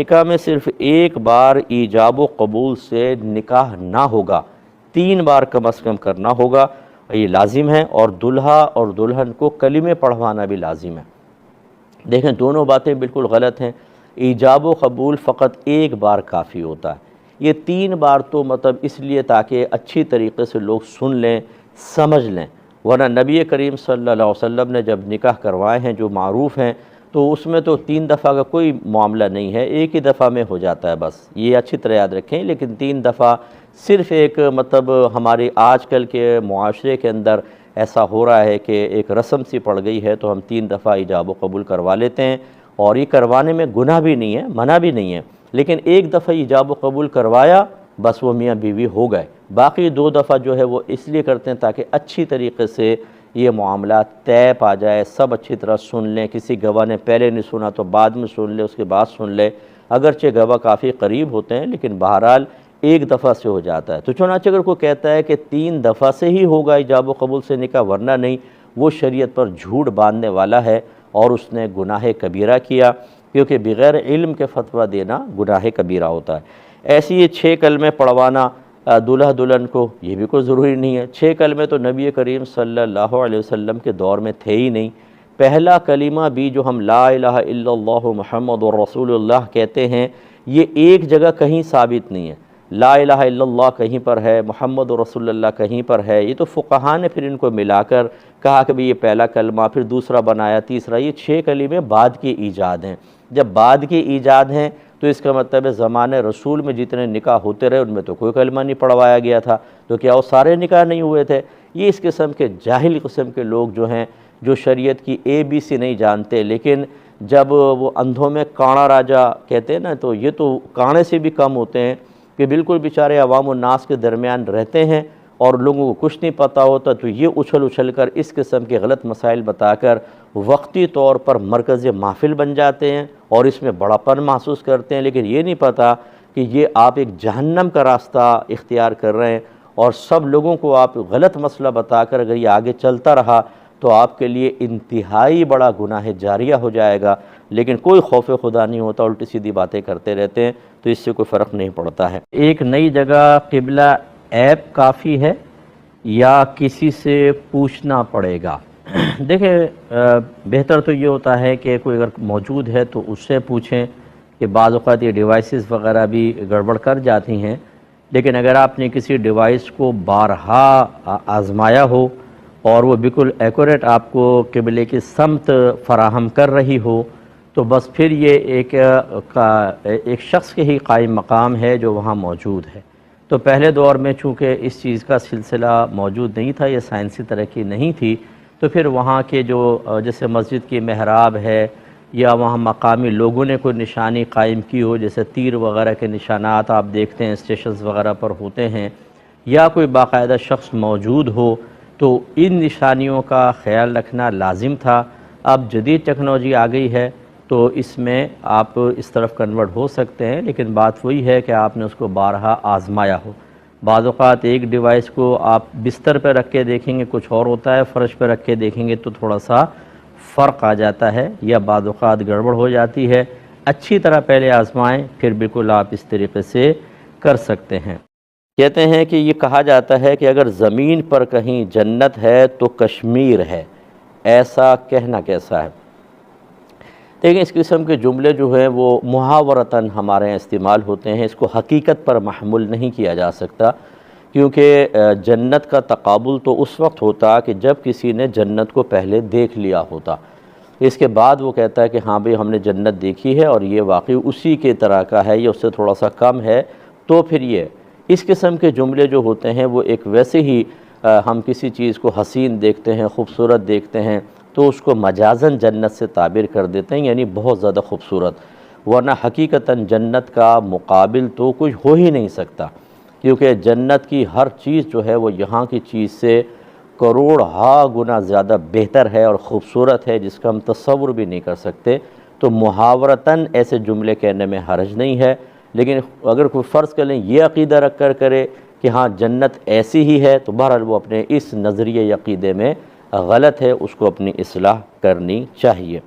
निकाह में सिर्फ़ एक बार ईजाब व कबूल से निकाह ना होगा, 3 बार कम अज़ कम करना होगा, ये लाजिम है। और दुल्हा और दुल्हन को कलिमे पढ़वाना भी लाजिम है। देखें, दोनों बातें बिल्कुल गलत हैं। ईजाब व कबूल फ़कत एक बार काफ़ी होता है, ये 3 बार तो मतलब इसलिए ताकि अच्छी तरीक़े से लोग सुन लें, समझ लें। वरना नबी करीम सल्लल्लाहु अलैहि वसल्लम ने जब निकाह करवाए हैं जो मारूफ़ हैं, तो उसमें तो 3 दफ़ा का कोई मामला नहीं है, एक ही दफ़ा में हो जाता है बस, ये अच्छी तरह याद रखें। लेकिन 3 दफ़ा सिर्फ़ एक मतलब हमारे आजकल के मुआशरे के अंदर ऐसा हो रहा है कि एक रस्म सी पड़ गई है, तो हम 3 दफ़ा ईजाब व कबूल करवा लेते हैं। और ये करवाने में गुनाह भी नहीं है, मना भी नहीं है, लेकिन एक दफ़ा ईजाब व कबूल करवाया बस वो मियाँ बीवी हो गए। बाकी 2 दफ़ा जो है वो इसलिए करते हैं ताकि अच्छी तरीक़े से ये मामला तय पा जाए, सब अच्छी तरह सुन लें। किसी गवाह ने पहले नहीं सुना तो बाद में सुन ले, उसके बाद सुन ले, अगरचे गवाह काफ़ी करीब होते हैं, लेकिन बहरहाल एक दफ़ा से हो जाता है। तो चुनांचे अगर कोई कहता है कि 3 दफ़ा से ही होगा ईजाब व कबूल से निकाह वरना नहीं, वो शरीयत पर झूठ बांधने वाला है और उसने गुनाह कबीरा किया, क्योंकि बग़ैर इल्म के फतवा देना गुनाह कबीरा होता है। ऐसे ये 6 कलमे पढ़वाना दूल्हा दुल्हन को, ये भी कोई ज़रूरी नहीं है। 6 कलमे तो नबी करीम सल्लल्लाहु अलैहि वसल्लम के दौर में थे ही नहीं। पहला कलीमा भी जो हम ला इलाहा इल्लल्लाहु मुहम्मदुर रसूलुल्लाह कहते हैं, ये एक जगह कहीं साबित नहीं है। ला इलाहा इल्लल्लाह कहीं पर है, मुहम्मदुर रसूलुल्लाह कहीं पर है। ये तो फ़ुक़हा ने फिर इनको मिलाकर कहा कि भाई ये पहला कलमा, फिर दूसरा बनाया, तीसरा। ये 6 कलीमे बाद की ईजाद हैं। जब बाद की ईजाद हैं तो इसका मतलब है ज़माने रसूल में जितने निकाह होते रहे उनमें तो कोई कलमा नहीं पढ़वाया गया था, तो क्या वो सारे निकाह नहीं हुए थे? ये इस किस्म के जाहिल किस्म के लोग जो हैं, जो शरीयत की ABC नहीं जानते, लेकिन जब वो अंधों में काणा राजा कहते हैं ना, तो ये तो काणे से भी कम होते हैं कि बिल्कुल बेचारे अवाम व नास के दरमियान रहते हैं और लोगों को कुछ नहीं पता होता, तो ये उछल उछल कर इस किस्म के गलत मसाइल बताकर वक्ती तौर पर मरकज़ महफ़िल बन जाते हैं और इसमें बड़ापन महसूस करते हैं। लेकिन ये नहीं पता कि ये आप एक जहन्नम का रास्ता इख्तियार कर रहे हैं और सब लोगों को आप गलत मसला बताकर अगर ये आगे चलता रहा तो आपके लिए इंतहाई बड़ा गुनाह जारिया हो जाएगा। लेकिन कोई खौफ खुदा नहीं होता, उल्टी सीधी बातें करते रहते हैं, तो इससे कोई फ़र्क नहीं पड़ता है। एक नई जगह क़िबला ऐप काफ़ी है या किसी से पूछना पड़ेगा? देखें, बेहतर तो ये होता है कि कोई अगर मौजूद है तो उससे पूछें कि बाज़ औक़ात ये डिवाइसेस वग़ैरह भी गड़बड़ कर जाती हैं। लेकिन अगर आपने किसी डिवाइस को बारहा आज़माया हो और वो बिल्कुल एक्यूरेट आपको क़िबले की समत फ़राहम कर रही हो, तो बस फिर ये एक शख्स के ही कायम मकाम है जो वहाँ मौजूद है। तो पहले दौर में चूँकि इस चीज़ का सिलसिला मौजूद नहीं था, ये साइंसी तरक्की नहीं थी, तो फिर वहाँ के जो जैसे मस्जिद की मेहराब है या वहाँ मकामी लोगों ने कोई निशानी कायम की हो, जैसे तीर वग़ैरह के निशानात आप देखते हैं स्टेशंस वग़ैरह पर होते हैं, या कोई बाकायदा शख्स मौजूद हो, तो इन निशानियों का ख्याल रखना लाजिम था। अब जदीद टेक्नोलॉजी आ गई है तो इसमें आप इस तरफ कन्वर्ट हो सकते हैं, लेकिन बात वही है कि आपने उसको बारहा आज़माया हो। बाज़ औक़ात एक डिवाइस को आप बिस्तर पर रख के देखेंगे कुछ और होता है, फ़र्श पर रख के देखेंगे तो थोड़ा सा फ़र्क आ जाता है या बाज़ औक़ात गड़बड़ हो जाती है। अच्छी तरह पहले आज़माएं, फिर बिल्कुल आप इस तरीक़े से कर सकते हैं। कहते हैं कि ये कहा जाता है कि अगर ज़मीन पर कहीं जन्नत है तो कश्मीर है, ऐसा कहना कैसा है? देखिए, इस किस्म के जुमले जो हैं वो मुहावरतन हमारे यहाँ इस्तेमाल होते हैं, इसको हकीकत पर महमूल नहीं किया जा सकता, क्योंकि जन्नत का तकाबुल तो उस वक्त होता कि जब किसी ने जन्नत को पहले देख लिया होता। इसके बाद वो कहता है कि हाँ भाई हमने जन्नत देखी है और ये वाकई उसी के तरह का है या उससे थोड़ा सा कम है, तो फिर ये इस किस्म के जुमले जो होते हैं वो एक वैसे ही हम किसी चीज़ को हसीन देखते हैं, ख़ूबसूरत देखते हैं, तो उसको मजाज़न जन्नत से ताबिर कर देते हैं, यानी बहुत ज़्यादा ख़ूबसूरत। वरना हकीकतन जन्नत का मुकाबिल तो कुछ हो ही नहीं सकता, क्योंकि जन्नत की हर चीज़ जो है वो यहाँ की चीज़ से करोड़ हा गुना ज़्यादा बेहतर है और ख़ूबसूरत है, जिसका हम तस्वुर भी नहीं कर सकते। तो मुहावरतन ऐसे जुमले कहने में हर्ज नहीं है, लेकिन अगर कोई फ़र्ज़ कर लें ये अक़ीदा रख कर करे कि हाँ जन्नत ऐसी ही है, तो बहरहाल वो अपने इस नज़रिए अक़ीदे में गलत है, उसको अपनी इस्लाह करनी चाहिए।